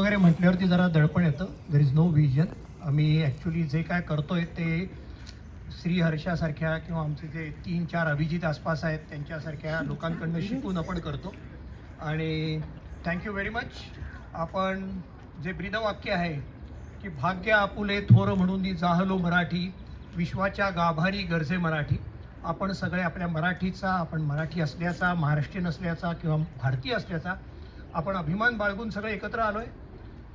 वगैरे म्हटल्यावरती जरा दडपण येतं. There is no vision. आम्ही ॲक्च्युली जे काय करतोय ते श्रीहर्षासारख्या किंवा आमचे जे 3-4 अभिजित आसपास आहेत त्यांच्यासारख्या लोकांकडनं शिकून आपण करतो. आणि थँक्यू व्हेरी मच. आपण जे ब्रीदवाक्य आहे की भाग्य आपुले थोर म्हणून जाहलो मराठी, विश्वाच्या गाभारी गरजे मराठी. आपण सगळे आपल्या मराठीचा, आपण मराठी असल्याचा, महाराष्ट्रीयन असल्याचा किंवा भारतीय असल्याचा आपण अभिमान बाळगून सगळे एकत्र आलो आहे.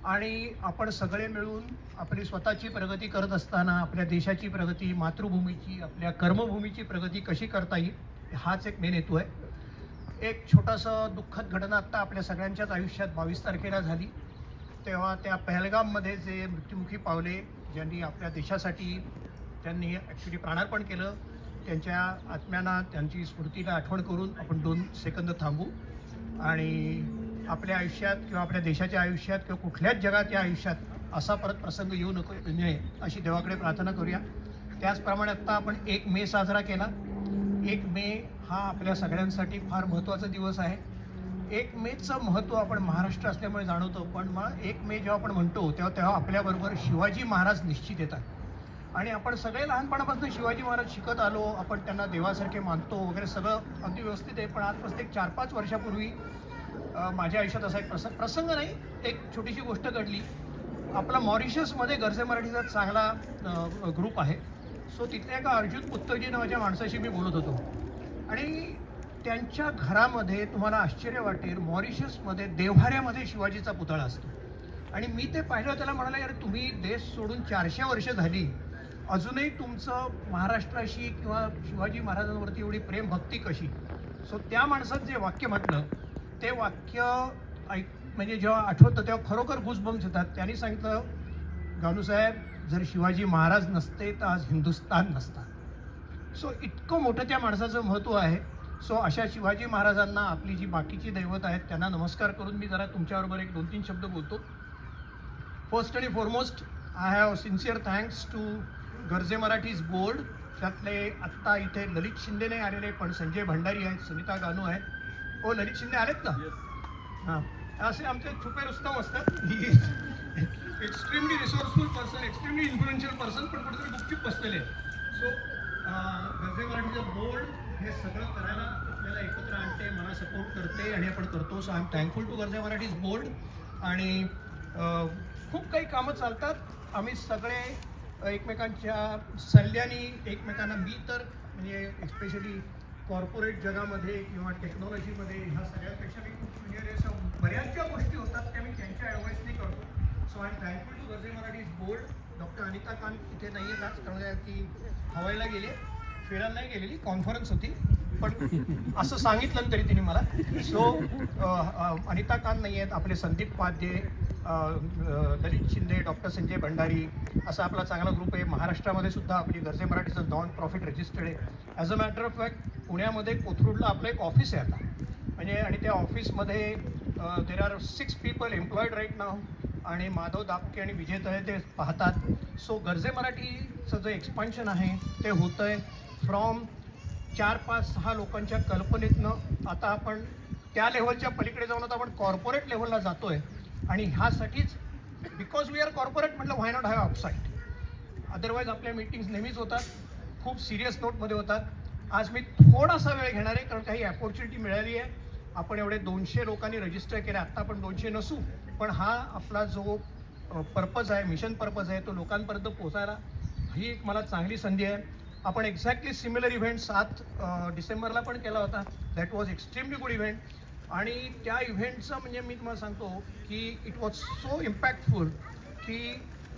आणि आपण सगळे मिळून आपली स्वतःची प्रगती करत असताना आपल्या देशाची प्रगती, मातृभूमीची, आपल्या कर्मभूमीची प्रगती कशी करता येईल हाच एक मेन हेतू आहे. एक छोटंसं दुःखद घटना आत्ता आपल्या सगळ्यांच्याच आयुष्यात 22 तारखेला झाली. तेव्हा त्या पहलगाममध्ये जे मृत्युमुखी पावले, ज्यांनी आपल्या देशासाठी त्यांनी ॲक्च्युली प्राणार्पण केलं, त्यांच्या आत्म्यांना, त्यांची स्मृतीला आठवण करून आपण 2 सेकंद थांबू आणि आपल्या आयुष्यात किंवा आपल्या देशाच्या आयुष्यात किंवा कुठल्याच जगाच्या आयुष्यात असा परत प्रसंग येऊ नये अशी देवाकडे प्रार्थना करूया. त्याचप्रमाणे आत्ता आपण 1 मे साजरा केला. 1 मे हा आपल्या सगळ्यांसाठी फार महत्त्वाचा दिवस आहे. 1 मेचं महत्त्व आपण महाराष्ट्र असल्यामुळे जाणवतो, पण मग 1 मे जेव्हा आपण म्हणतो तेव्हा आपल्याबरोबर शिवाजी महाराज निश्चित येतात. आणि आपण सगळे लहानपणापासून शिवाजी महाराज शिकत आलो, आपण त्यांना देवासारखे मानतो वगैरे, सगळं अगदी व्यवस्थित आहे. पण आजपासून एक 4-5 वर्षापूर्वी माझ्या आयुष्यात असा एक प्रसंग नाही, एक छोटीशी गोष्ट घडली. आपला मॉरिशसमध्ये गरजे मराठीचा चांगला ग्रुप आहे. सो तिथल्या एका अर्जुन पुत्तजी नावाच्या माणसाशी मी बोलत होतो आणि त्यांच्या घरामध्ये तुम्हाला आश्चर्य वाटेल, मॉरिशसमध्ये देव्हाऱ्यामध्ये शिवाजीचा पुतळा असतो. आणि मी ते पाहिलं, त्याला म्हणाला, यार तुम्ही देश सोडून 400 वर्ष झाली, अजूनही तुमचं महाराष्ट्राशी किंवा शिवाजी महाराजांवरती एवढी प्रेम भक्ती कशी. सो त्या माणसात जे वाक्य म्हटलं ते वाक्य म्हणजे जेव्हा आठवतं तेव्हा खरोखर गुजबम्स येतात. त्यांनी सांगितलं, गानूसाहेब, जर शिवाजी महाराज नसते तर आज हिंदुस्तान नसता. सो इतकं मोठं त्या माणसाचं महत्त्व आहे. सो अशा शिवाजी महाराजांना, आपली जी बाकीची दैवत आहेत त्यांना नमस्कार करून मी जरा तुमच्याबरोबर एक 2-3 शब्द बोलतो. फर्स्ट आणि foremost I have sincere thanks to Garje Marathi's board. त्यातले आत्ता इथे ललित शिंदे नाही आलेले, पण संजय भंडारी आहेत, सुनीता गानू आहेत. हो, ललित शिंदे आलेत का? हां, असे आमचे छुपे रुस्तम असतात. ही extremely resourceful person, extremely influential person, पण कुठेतरी गुपचूप बसलेले. सो गरजे मराठीचं बोर्ड हे सगळं करायला आपल्याला एकत्र आणते, मला सपोर्ट करते आणि आपण करतो. So I am thankful to Garje Marathi's board. आणि खूप काही कामं चालतात. आम्ही सगळे एकमेकांच्या सल्ल्याने एकमेकांना, मी तर म्हणजे एस्पेशली कॉर्पोरेट जगामध्ये किंवा टेक्नॉलॉजीमध्ये ह्या सगळ्यांपेक्षा मी खूप सिनियर आहे. सो बऱ्याचशा गोष्टी होतात त्या मी त्यांच्या ॲडवाईसने करतो. So I am thankful to Garje Marathi's board. Doctor Anita Kant इथे नाही आहेत आज, कारण की हवाईला गेले, फिरायला नाही गेलेली, कॉन्फरन्स होती, पण असं सांगितलं तरी तिने मला. सो अनिता कांत नाही आहेत, आपले संदीप पाध्ये, ललित शिंदे, डॉक्टर संजय भंडारी, असा आपला चांगला ग्रुप आहे. महाराष्ट्रामध्ये सुद्धा आपली गरजे मराठीचं नॉन प्रॉफिट रजिस्टर्ड आहे. As a matter of fact पुण्यामध्ये कोथरूडला आपलं एक ऑफिस आहे आता, म्हणजे आणि त्या ऑफिसमध्ये there are 6 people employed right नाव. आणि माधव दापके आणि विजय तळे ते पाहतात. सो गरजे मराठीचं जे एक्सपान्शन आहे ते होतं आहे. फ्रॉम 4-5-6 लोकांच्या कल्पनेतनं आता आपण त्या लेव्हलच्या पलीकडे जाऊन आता आपण कॉर्पोरेट लेव्हलला जातो आहे. आणि ह्यासाठीच, बिकॉज वी आर कॉर्पोरेट, म्हटलं व्हाय नॉट हॅव अपसाईट. अदरवाईज आपल्या मीटिंग्स नेहमीच होतात, खूप सिरियस नोटमध्ये होतात. आज मी थोडासा वेळ घेणार आहे, कारण काही अपॉर्च्युनिटी मिळाली आहे. आपण एवढे 200 लोकांनी रजिस्टर केले. आत्ता आपण 200 नसू, पण हा आपला जो पर्पज आहे, मिशन पर्पज आहे, तो लोकांपर्यंत पोचायला ही एक मला चांगली संधी आहे. आपण एक्झॅक्टली सिमिलर इव्हेंट 7 डिसेंबरला पण केला होता. That was extremely good event. आणि त्या इव्हेंटचं म्हणजे मी तुम्हाला सांगतो की इट वॉज सो इम्पॅक्टफुल की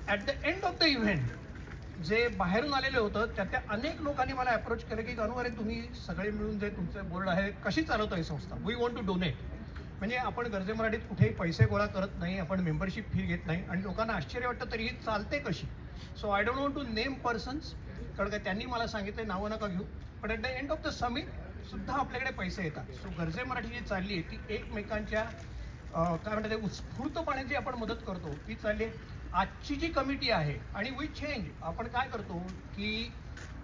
at the end of the event जे बाहेरून आलेलं होतं त्यातल्या अनेक लोकांनी मला अप्रोच केलं की गानू, अरे तुम्ही सगळे मिळून जे तुमचं बोर्ड आहे कशी चालवतो ही संस्था, वी वॉन्ट टू डोनेट. म्हणजे आपण गरजे मराठीत कुठेही पैसे गोळा करत नाही, आपण मेंबरशिप फी घेत नाही, आणि लोकांना आश्चर्य वाटतं तरी ही चालते कशी. So I don't want to name persons, कारण का त्यांनी मला सांगितलं नावं नका घेऊ, पण at the end of the summit सुद्धा आपल्याकडे पैसे येतात. सो गरजे मराठी जी चालली आहे ती एकमेकांच्या काय म्हणतात ते उत्स्फूर्तपणे जी आपण मदत करतो ती चालली आहे. आजची जी कमिटी आहे आणि वी चेंज, आपण काय करतो की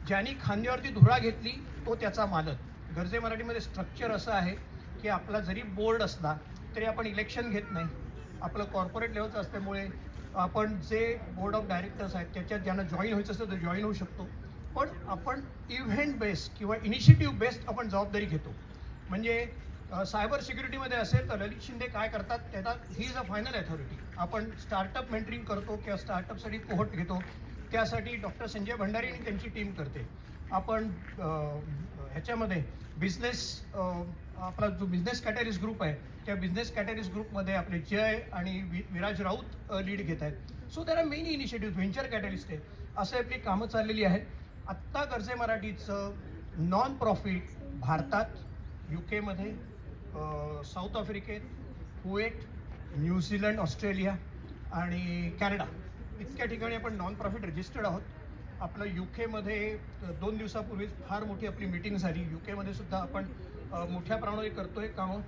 ज्यांनी खांद्यावरती धुळा घेतली तो त्याचा मालक. गरजे मराठीमध्ये स्ट्रक्चर असं आहे की आपला जरी बोर्ड असला तरी आपण इलेक्शन घेत नाही, आपलं कॉर्पोरेट लेवलचं असल्यामुळे आपण जे बोर्ड ऑफ डायरेक्टर्स आहेत त्याच्यात ज्यांना जॉईन व्हायचं असेल तर जॉईन होऊ शकतो. पण आपण इव्हेंट बेस्ड किंवा इनिशिएटिव्ह बेस्ड आपण जबाबदारी घेतो. म्हणजे सायबर सिक्युरिटीमध्ये असेल तर ललित शिंदे काय करतात त्याचा he is a final authority. आपण स्टार्टअप मेंटरिंग करतो किंवा स्टार्टअपसाठी कोहोर्ट घेतो, त्यासाठी डॉक्टर संजय भंडारी आणि त्यांची टीम करते. आपण ह्याच्यामध्ये बिझनेस आपला जो बिझनेस कॅटलिस्ट ग्रुप आहे त्या बिझनेस कॅटलिस्ट ग्रुपमध्ये आपले जय आणि विराज राऊत लीड घेत आहेत. So there are many initiative. Venture catalyst आहे, असे आपली कामं चाललेली आहेत. आत्ता गरजे मराठीचं नॉन प्रॉफिट भारतात, UK मध्ये, साऊथ आफ्रिकेत, कुवेट, न्यूझीलंड, ऑस्ट्रेलिया आणि कॅनडा इतक्या ठिकाणी आपण नॉन प्रॉफिट रजिस्टर्ड आहोत. आपलं UK मध्ये 2 दिवसापूर्वीच फार मोठी आपली मीटिंग झाली. UK मध्ये सुद्धा आपण मोठ्या प्रमाणावर करतोय कामं.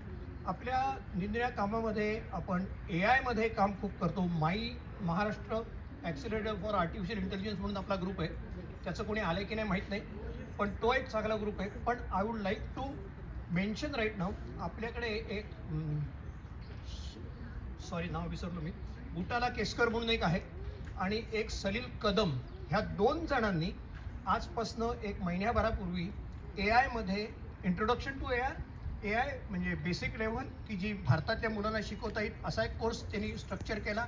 आपल्या निरनिराळ्या कामामध्ये आपण AI मध्ये काम खूप करतो. माई Maharashtra accelerator for artificial intelligence म्हणून आपला ग्रुप आहे. त्याचं कोणी आलं की नाही माहीत नाही, पण तो एक चांगला ग्रुप आहे. पण I would like to mention right नाव, आपल्याकडे एक सॉरी नाव विसरलो मी, बुटाला केसकर म्हणून एक आहे आणि एक सलील कदम, ह्या 2 जणांनी आजपासनं 1 महिन्याभरापूर्वी AI मध्ये इंट्रोडक्शन टू AI म्हणजे बेसिक लेव्हल की जी भारतातल्या मुलांना शिकवता येईल असा एक कोर्स त्यांनी स्ट्रक्चर केला.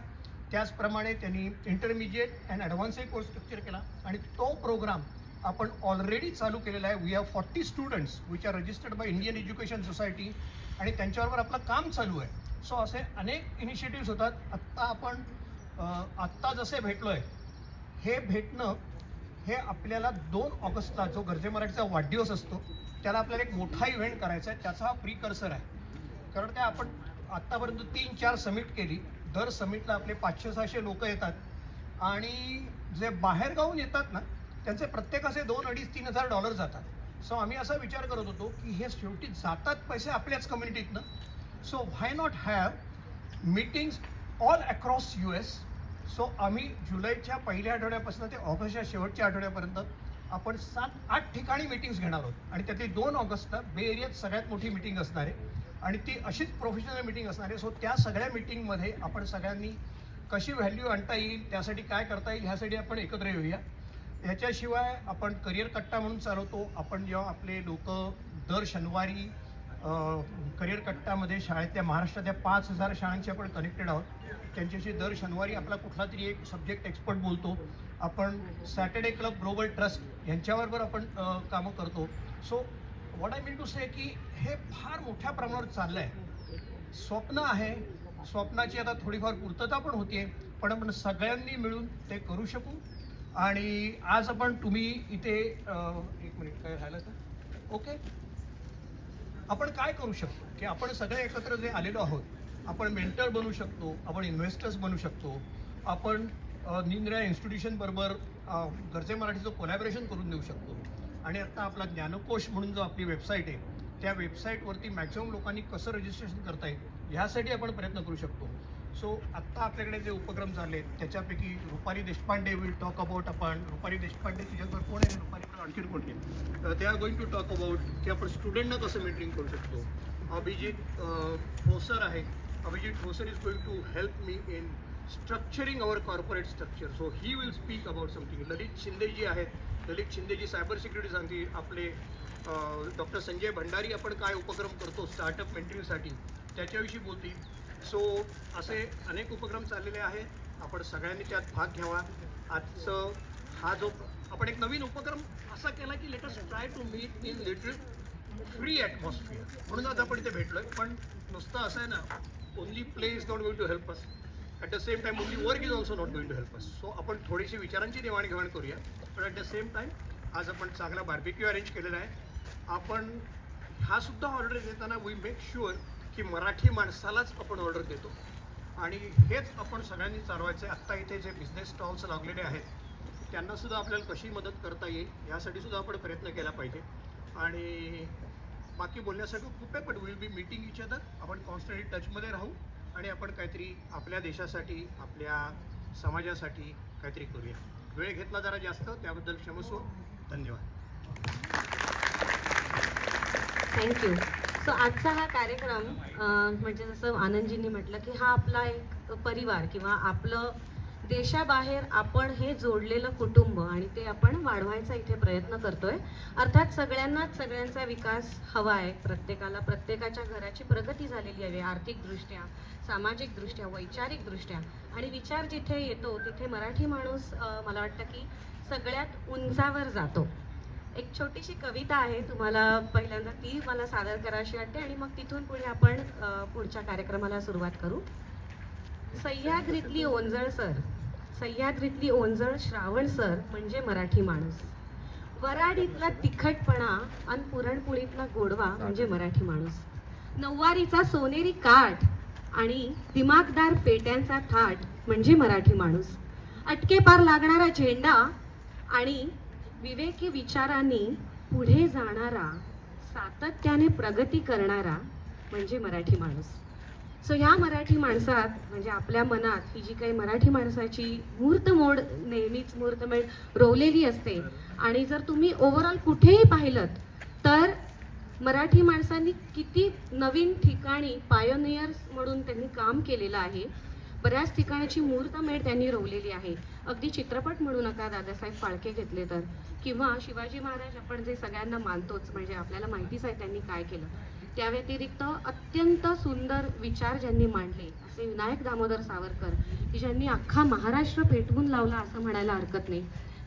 त्याचप्रमाणे त्यांनी इंटरमिजिएट अँड ॲडव्हान्स एक कोर्स स्ट्रक्चर केला आणि तो प्रोग्राम आपण ऑलरेडी चालू केलेला आहे. We have 40 students which are registered by Indian Education Society आणि त्यांच्याबरोबर आपलं काम चालू आहे. सो असे अनेक इनिशिएटिव्स होतात. आत्ता जसे भेटलो आहे हे भेटणं हे आपल्याला 2 ऑगस्टला जो गरजे मराठीचा वाढदिवस असतो त्याला आपल्याला एक मोठा इव्हेंट करायचा आहे, त्याचा हा प्रिकर्सर आहे. कारण काय आपण आत्तापर्यंत 3-4 समिट केली. दर समिटला आपले 500-600 लोक येतात आणि जे बाहेरगावून येतात ना त्यांचे प्रत्येकाचे $2,500-3,000 जातात. सो आम्ही असा विचार करत होतो की हे शेवटी जातात पैसे आपल्याच कम्युनिटीतनं. So why not have meetings all across US. So आम्ही जुलैच्या पहिल्या आठवड्यापासून ते ऑगस्टच्या शेवटच्या आठवड्यापर्यंत आपण 7-8 ठिकाणी मीटिंग्स घेणार आहोत आणि त्यातली 2 ऑगस्टला बे एरियात सगळ्यात मोठी मीटिंग असणार आहे आणि ती अशीच प्रोफेशनल मीटिंग असणार आहे. सो त्या सगळ्या मीटिंगमध्ये आपण सगळ्यांनी कशी व्हॅल्यू आणता येईल, त्यासाठी काय करता येईल ह्यासाठी आपण एकत्र येऊया. ह्याच्याशिवाय आपण करिअर कट्टा म्हणून चालवतो. आपण जेव्हा आपले लोक दर शनिवारी करिअर कट्टामध्ये शाळेतल्या महाराष्ट्रातल्या 5,000 शाळांशी आपण कनेक्टेड आहोत. त्यांच्याशी दर शनिवारी आपला कुठला तरी एक सब्जेक्ट एक्सपर्ट बोलतो. आपण सॅटर्डे क्लब ग्लोबल ट्रस्ट यांच्याबरोबर आपण कामं करतो. So what I mean to say की हे फार मोठ्या प्रमाणावर चाललं आहे. स्वप्न आहे, स्वप्नाची आता थोडीफार पूर्तता पण होते, पण आपण सगळ्यांनी मिळून ते करू शकू. आणि आज तुम्ही इथे 1 मिनिट काय राहिलं का ओके, आपण काय करू शकतो की आपण सगळे एकत्र जे आलेलो आहोत आपण मेंटर बनू शकतो, आपण इन्व्हेस्टर्स बनू शकतो, आपण निरनिराळ्या इन्स्टिट्यूशनबरोबर गरजे मराठीचं कोलॅबरेशन करून देऊ शकतो. आणि आता आपला ज्ञानकोश म्हणून जो आपली वेबसाईट आहे त्या वेबसाईटवरती मॅक्झिमम लोकांनी कसं रजिस्ट्रेशन करता येईल ह्यासाठी आपण प्रयत्न करू शकतो. सो आत्ता आपल्याकडे जे उपक्रम झाले त्याच्यापैकी Rupali Deshpande will talk about. आपण रुपाली देशपांडे तुझ्याकडे कोण आहे, रुपालीकडे आणखी कोण आहे, they are going to talk about की आपण स्टुडंटना कसं मेंटरिंग करू शकतो. अभिजित ठोसर आहे, Abhijit Thosar is going to help me in structuring our corporate structure. So he will speak about something. Lalit Shindeji आहेत, ललित शिंदेजी सायबर सिक्युरिटी सांगतील. आपले डॉक्टर संजय भंडारी आपण काय उपक्रम करतो स्टार्टअप मेंटरिंगसाठी त्याच्याविषयी बोलतील. सो असे अनेक उपक्रम चाललेले आहेत, आपण सगळ्यांनी त्यात भाग घ्यावा. आजचं हा जो आपण एक नवीन उपक्रम असा केला की let us try to meet in little free atmosphere म्हणून आज आपण इथे भेटलोय. पण नुसतं असं आहे ना, only play is not going to help us, at the same time only work is also not going to help us. So आपण थोडीशी विचारांची देवाणघेवाण करूया, पण ॲट द सेम टाईम आज आपण चांगला बार्बिक्यू अरेंज केलेला आहे. आपण हा सुद्धा ऑर्डर देताना वी मेक शुअर की मराठी माणसालाच आपण ऑर्डर देतो आणि हेच आपण सगळ्यांनी चालवायचं आहे. आत्ता इथे जे बिझनेस स्टॉल्स लागलेले आहेत त्यांनासुद्धा आपल्याला कशी मदत करता येईल यासाठी सुद्धा आपण प्रयत्न केला पाहिजे. आणि बाकी बोलण्यासाठी खूप आहे, पण will be meeting each other. आपण कॉन्स्टंटली टचमध्ये राहू आणि आपण काहीतरी आपल्या देशासाठी आपल्या समाजासाठी काहीतरी करूया. वेळ घेतला जरा जास्त, त्याबद्दल क्षमस्व. धन्यवाद. थँक्यू. सो आजचा हा कार्यक्रम म्हणजे जसं आनंदजींनी म्हटलं की हा आपला एक परिवार किंवा आपलं देशाबाहेर आपण हे जोडलेलं कुटुंब आणि ते आपण वाढवायचा इथे प्रयत्न करतोय. अर्थात सगळ्यांनाच सगळ्यांचा विकास हवा आहे, प्रत्येकाला प्रत्येकाच्या घराची प्रगती झालेली आहे, आर्थिकदृष्ट्या, सामाजिकदृष्ट्या, वैचारिकदृष्ट्या. आणि विचार जिथे येतो तिथे मराठी माणूस मला वाटतं की सगळ्यात उंचावर जातो. एक छोटीशी कविता आहे, तुम्हाला पहिल्यांदा ती मला सादर करावीशी वाटते आणि मग तिथून पुढे आपण पुढच्या कार्यक्रमाला सुरुवात करू. सह्याद्रीतली ओंजळ सर, सह्याद्रीतली ओंजळ श्रावण सर म्हणजे मराठी माणूस. वराडीतला तिखटपणा आणि पुरणपोळीतला गोडवा म्हणजे मराठी माणूस. नऊवारीचा सोनेरी काठ आणि दिमागदार पेट्यांचा थाट म्हणजे मराठी माणूस. अटकेपार लागणारा झेंडा आणि विवेकी विचारांनी पुढे जाणारा, सातत्याने प्रगती करणारा म्हणजे मराठी माणूस. सो ह्या मराठी माणसात म्हणजे आपल्या मनात ही जी काही मराठी माणसाची मूर्तमोड नेहमीच मूर्तमेढ रोवलेली असते. आणि जर तुम्ही ओव्हरऑल कुठेही पाहिलं तर मराठी माणसांनी किती नवीन ठिकाणी पायोनियर्स म्हणून त्यांनी काम केलेलं आहे. बऱ्याच ठिकाणाची मूर्तमेढ त्यांनी रोवलेली आहे. अगदी चित्रपट म्हणू नका, दादासाहेब फाळके घेतले तर, किंवा शिवाजी महाराज आपण जे सगळ्यांना मानतोच, म्हणजे आपल्याला माहितीच आहे त्यांनी काय केलं. त्या व्यतिरिक्त अत्यंत सुंदर विचार ज्यांनी मांडले असे विनायक दामोदर सावरकर, की ज्यांनी अख्खा महाराष्ट्र पेटवून लावला असं म्हणायला हरकत नाही.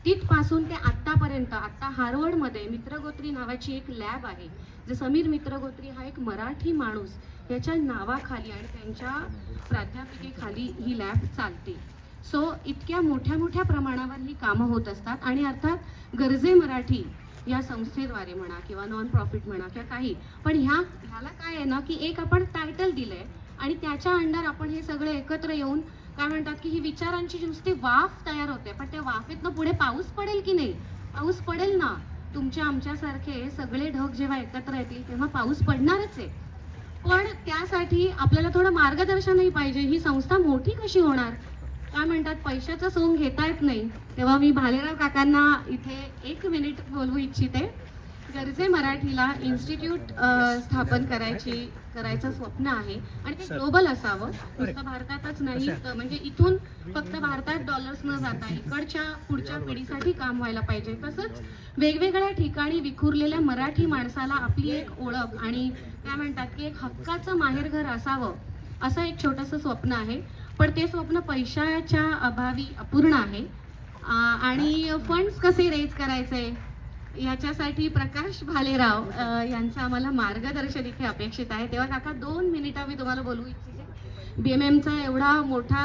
तिथपासून ते आत्तापर्यंत, आत्ता हार्वर्डमध्ये मित्रगोत्री नावाची एक लॅब आहे, जे समीर मित्रगोत्री हा एक मराठी माणूस याच्या नावाखाली आणि त्यांच्या प्राध्यापिकेखाली ही लॅब चालते. सो इतक्या मोठ्या मोठ्या प्रमाणावर ही कामं होत असतात. आणि अर्थात गरजे मराठी या संस्थेद्वारे म्हणा किंवा नॉन प्रॉफिट म्हणा किंवा काही, पण ह्याला काय आहे ना की एक आपण टायटल दिलंय आणि त्याच्या अंडर आपण हे सगळे एकत्र येऊन काय म्हणतात की ही विचारांची नुसती वाफ तयार होते, पण त्या वाफेतनं पुढे पाऊस पडेल की नाही? पाऊस पडेल ना. तुमच्या आमच्यासारखे सगळे ढग जेव्हा एकत्र येतील तेव्हा पाऊस पडणारच आहे. पण त्यासाठी आपल्याला थोडं मार्गदर्शनही पाहिजे. ही संस्था मोठी कशी होणार? काय म्हणतात, पैशाचं सोंग घेता येत नाही. तेव्हा मी भालेराव काकांना इथे 1 मिनिट बोलवू इच्छिते. गरजे मराठीला इन्स्टिट्यूट स्थापन करायचं स्वप्न आहे आणि ते ग्लोबल असावं. नुसतं भारतातच नाही, म्हणजे इथून फक्त भारतात डॉलर्स न जाता इकडच्या पुढच्या पिढीसाठी काम व्हायला पाहिजे. तसंच वेगवेगळ्या ठिकाणी विखुरलेल्या मराठी माणसाला आपली एक ओळख आणि काय म्हणतात की एक हक्काचं माहेरघर असावं, असं एक छोटंसं स्वप्न आहे. पण ते स्वप्न पैशाच्या अभावी अपूर्ण आहे. आणि फंड्स कसे रेज करायचे याच्यासाठी प्रकाश भालेराव यांचं आम्हाला मार्गदर्शन इथे अपेक्षित आहे. तेव्हा काका 2 मिनिटं मी तुम्हाला बोलवू इच्छिते. BMMचा एवढा मोठा